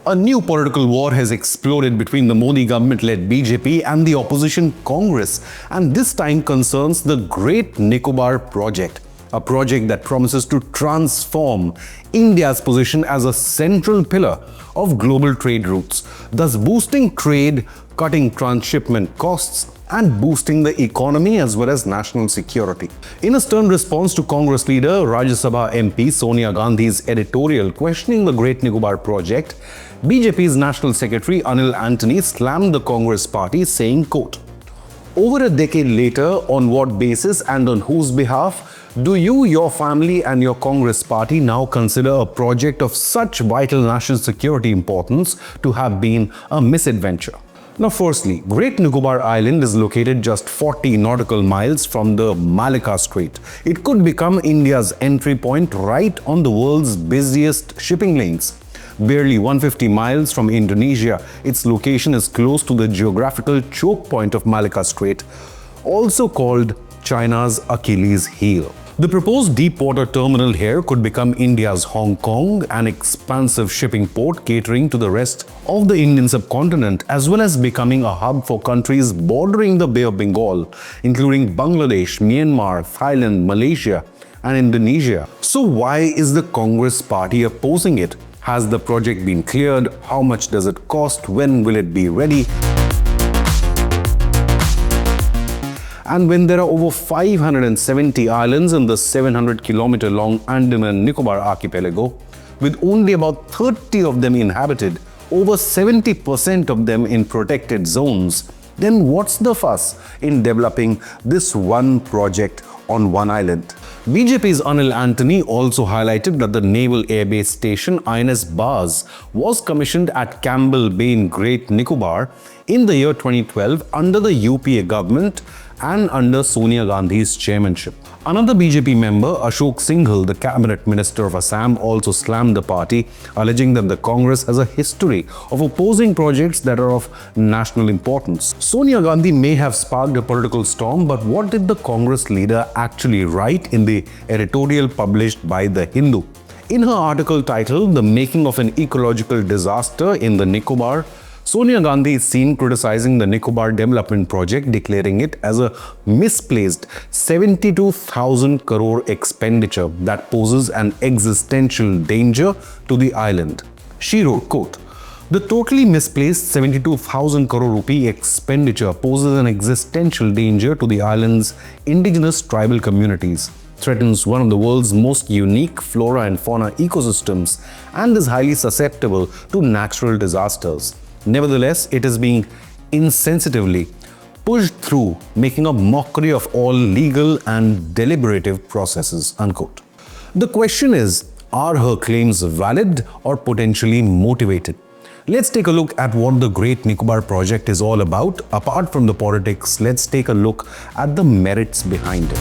A new political war has exploded between the Modi government-led BJP and the opposition Congress, and this time concerns the Great Nicobar Project, a project that promises to transform India's position as a central pillar of global trade routes, thus boosting trade, cutting transshipment costs, and boosting the economy as well as national security. In a stern response to Congress leader Rajya Sabha MP Sonia Gandhi's editorial questioning the Great Nicobar Project, BJP's National Secretary Anil Antony slammed the Congress party, saying, quote, "Over a decade later, on what basis and on whose behalf do you, your family and your Congress party now consider a project of such vital national security importance to have been a misadventure?" Now, firstly, Great Nicobar Island is located just 40 nautical miles from the Malacca Strait. It could become India's entry point right on the world's busiest shipping lanes. Barely 150 miles from Indonesia, its location is close to the geographical choke point of Malacca Strait, also called China's Achilles heel. The proposed deep water terminal here could become India's Hong Kong, an expansive shipping port catering to the rest of the Indian subcontinent, as well as becoming a hub for countries bordering the Bay of Bengal, including Bangladesh, Myanmar, Thailand, Malaysia, and Indonesia. So why is the Congress party opposing it? Has the project been cleared? How much does it cost? When will it be ready? And when there are over 570 islands in the 700-kilometer-long Andaman and Nicobar archipelago, with only about 30 of them inhabited, over 70% of them in protected zones, then what's the fuss in developing this one project on one island? BJP's Anil Antony also highlighted that the Naval Air Base Station INS Baz was commissioned at Campbell Bay in Great Nicobar in the year 2012 under the UPA government and under Sonia Gandhi's chairmanship. Another BJP member, Ashok Singhal, the cabinet minister of Assam, also slammed the party, alleging that the Congress has a history of opposing projects that are of national importance. Sonia Gandhi may have sparked a political storm, but what did the Congress leader actually write in the editorial published by The Hindu? In her article titled "The Making of an Ecological Disaster in the Nicobar," Sonia Gandhi is seen criticizing the Nicobar development project, declaring it as a misplaced 72,000 crore expenditure that poses an existential danger to the island. She wrote, quote, "The totally misplaced 72,000 crore rupee expenditure poses an existential danger to the island's indigenous tribal communities, threatens one of the world's most unique flora and fauna ecosystems, and is highly susceptible to natural disasters. Nevertheless, it is being insensitively pushed through, making a mockery of all legal and deliberative processes," unquote. The question is, are her claims valid or potentially motivated? Let's take a look at what the Great Nicobar Project is all about. Apart from the politics, let's take a look at the merits behind it.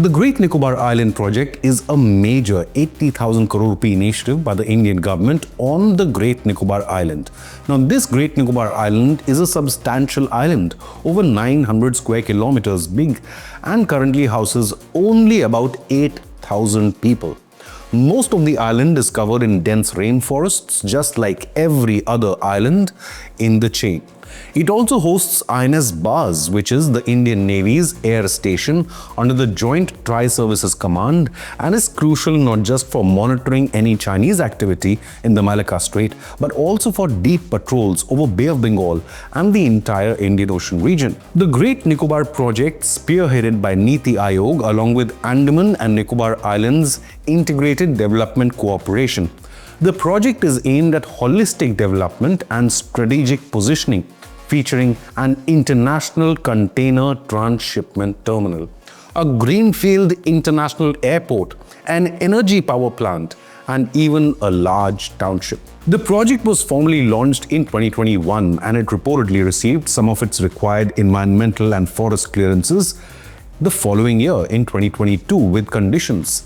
The Great Nicobar Island project is a major 80,000 crore rupee initiative by the Indian government on the Great Nicobar Island. Now, this Great Nicobar Island is a substantial island, over 900 square kilometers big, and currently houses only about 8,000 people. Most of the island is covered in dense rainforests, just like every other island in the chain. It also hosts INS Baz, which is the Indian Navy's air station under the Joint Tri-Services Command, and is crucial not just for monitoring any Chinese activity in the Malacca Strait, but also for deep patrols over Bay of Bengal and the entire Indian Ocean region. The Great Nicobar Project, spearheaded by Niti Aayog along with Andaman and Nicobar Islands Integrated Development Cooperation. The project is aimed at holistic development and strategic positioning, featuring an international container transshipment terminal, a greenfield international airport, an energy power plant, and even a large township. The project was formally launched in 2021, and it reportedly received some of its required environmental and forest clearances the following year in 2022 with conditions.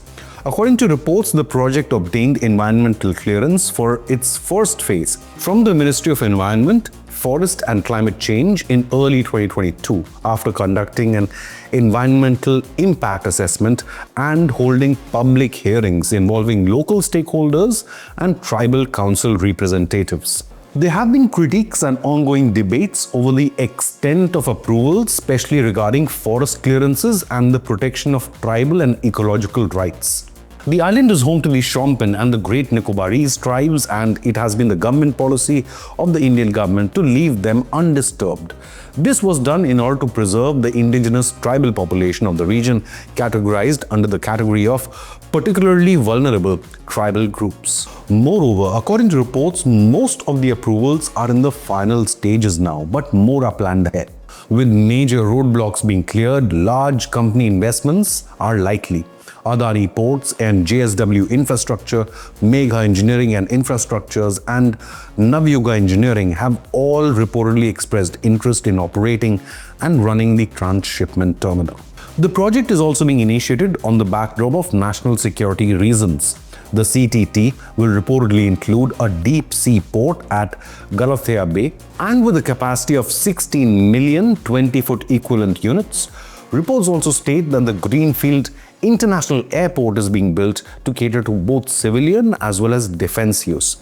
According to reports, the project obtained environmental clearance for its first phase from the Ministry of Environment, Forest and Climate Change in early 2022 after conducting an environmental impact assessment and holding public hearings involving local stakeholders and tribal council representatives. There have been critiques and ongoing debates over the extent of approvals, especially regarding forest clearances and the protection of tribal and ecological rights. The island is home to the Shompen and the Great Nicobarese tribes, and it has been the government policy of the Indian government to leave them undisturbed. This was done in order to preserve the indigenous tribal population of the region, categorized under the category of particularly vulnerable tribal groups. Moreover, according to reports, most of the approvals are in the final stages now, but more are planned ahead. With major roadblocks being cleared, large company investments are likely. Adani Ports and JSW Infrastructure, Megha Engineering and Infrastructures, and Navyuga Engineering have all reportedly expressed interest in operating and running the transshipment terminal. The project is also being initiated on the backdrop of national security reasons. The CTT will reportedly include a deep-sea port at Galathea Bay, and with a capacity of 16 million 20-foot equivalent units. Reports also state that the Greenfield International Airport is being built to cater to both civilian as well as defense use.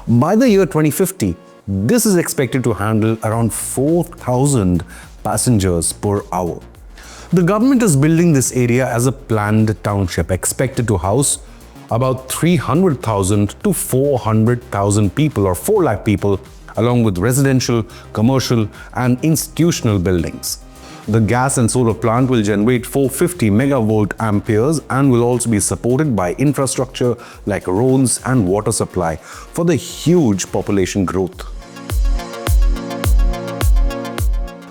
By the year 2050, this is expected to handle around 4,000 passengers per hour. The government is building this area as a planned township expected to house about 300,000 to 400,000 people or 4 lakh people, along with residential, commercial and institutional buildings. The gas and solar plant will generate 450 megavolt amperes and will also be supported by infrastructure like roads and water supply for the huge population growth.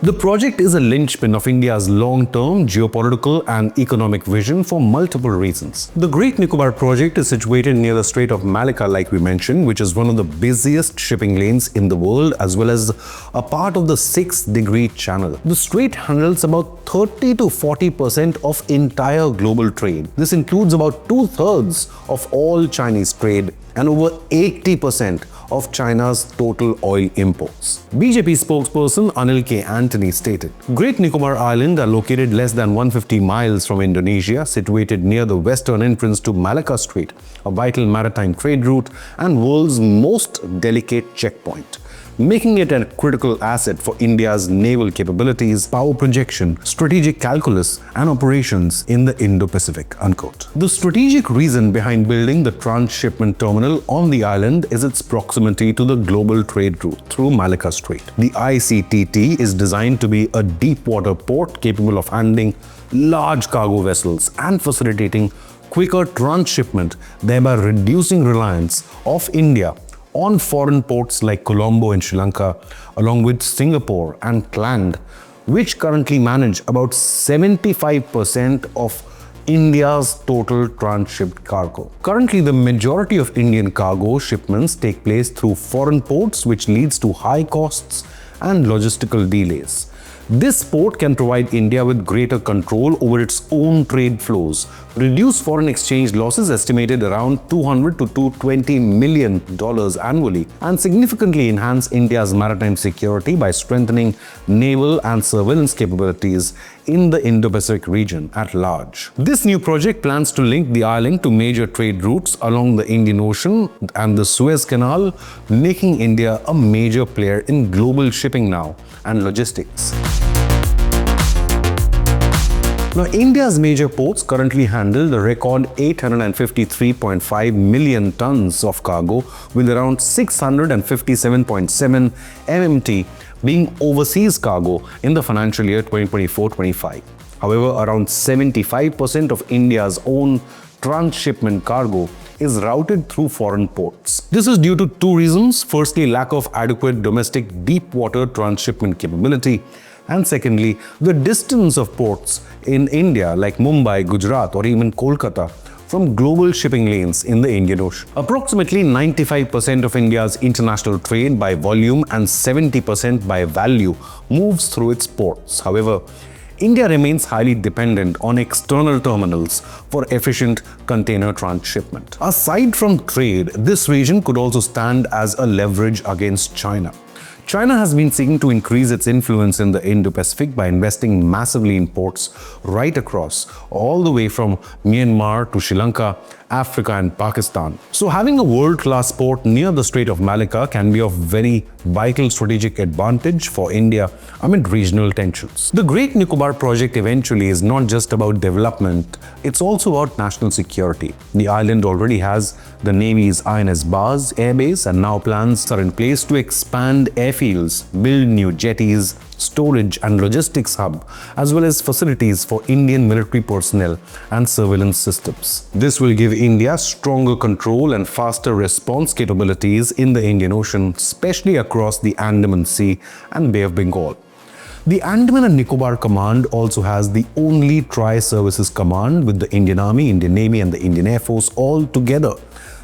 The project is a linchpin of India's long-term geopolitical and economic vision for multiple reasons. The Great Nicobar Project is situated near the Strait of Malacca, like we mentioned, which is one of the busiest shipping lanes in the world, as well as a part of the 6-degree channel. The strait handles about 30 to 40% of entire global trade. This includes about 2/3 of all Chinese trade and over 80% of China's total oil imports. BJP spokesperson Anil K. Antony stated, Great Nicobar Island are located less than 150 miles from Indonesia, situated near the western entrance to Malacca Strait, a vital maritime trade route and world's most delicate checkpoint, making it a critical asset for India's naval capabilities, power projection, strategic calculus, and operations in the Indo-Pacific, unquote. The strategic reason behind building the transshipment terminal on the island is its proximity to the global trade route through Malacca Strait. The ICTT is designed to be a deep-water port capable of handling large cargo vessels and facilitating quicker transshipment, thereby reducing reliance of India on foreign ports like Colombo in Sri Lanka, along with Singapore and Thailand, which currently manage about 75% of India's total transshipped cargo. Currently, the majority of Indian cargo shipments take place through foreign ports, which leads to high costs and logistical delays. This port can provide India with greater control over its own trade flows, reduce foreign exchange losses estimated around $200 to $220 million annually, and significantly enhance India's maritime security by strengthening naval and surveillance capabilities in the Indo-Pacific region at large. This new project plans to link the island to major trade routes along the Indian Ocean and the Suez Canal, making India a major player in global shipping now and logistics. Now, India's major ports currently handle the record 853.5 million tons of cargo, with around 657.7 MMT being overseas cargo in the financial year 2024-25. However, around 75% of India's own transshipment cargo is routed through foreign ports. This is due to two reasons. Firstly, lack of adequate domestic deep-water transshipment capability, and secondly, the distance of ports in India like Mumbai, Gujarat or even Kolkata from global shipping lanes in the Indian Ocean. Approximately 95% of India's international trade by volume and 70% by value moves through its ports. However, India remains highly dependent on external terminals for efficient container transshipment. Aside from trade, this region could also stand as a leverage against China. China has been seeking to increase its influence in the Indo-Pacific by investing massively in ports right across, all the way from Myanmar to Sri Lanka, Africa and Pakistan. So having a world-class port near the Strait of Malacca can be of very vital strategic advantage for India amid regional tensions. The Great Nicobar Project eventually is not just about development, it's also about national security. The island already has the Navy's INS Bars air base, and now plans are in place to expand airfields, build new jetties, storage and logistics hub, as well as facilities for Indian military personnel and surveillance systems. This will give India stronger control and faster response capabilities in the Indian Ocean, especially across the Andaman Sea and Bay of Bengal. The Andaman and Nicobar Command also has the only tri-services command with the Indian Army, Indian Navy and the Indian Air Force all together,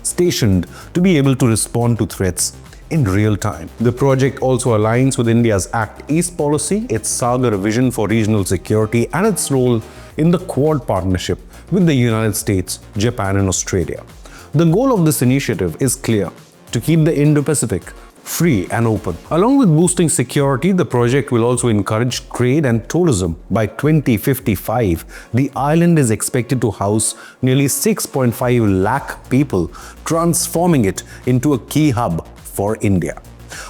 stationed to be able to respond to threats in real time. The project also aligns with India's Act East policy, its Sagar vision for regional security and its role in the Quad partnership with the United States, Japan and Australia. The goal of this initiative is clear: to keep the Indo-Pacific free and open. Along with boosting security, the project will also encourage trade and tourism. By 2055, the island is expected to house nearly 6.5 lakh people, transforming it into a key hub for India.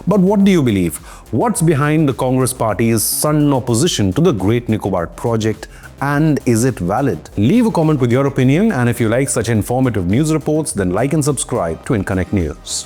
But what do you believe? What's behind the Congress Party's sudden opposition to the Great Nicobar Project, and is it valid? Leave a comment with your opinion, and if you like such informative news reports, then like and subscribe to Inconnect News.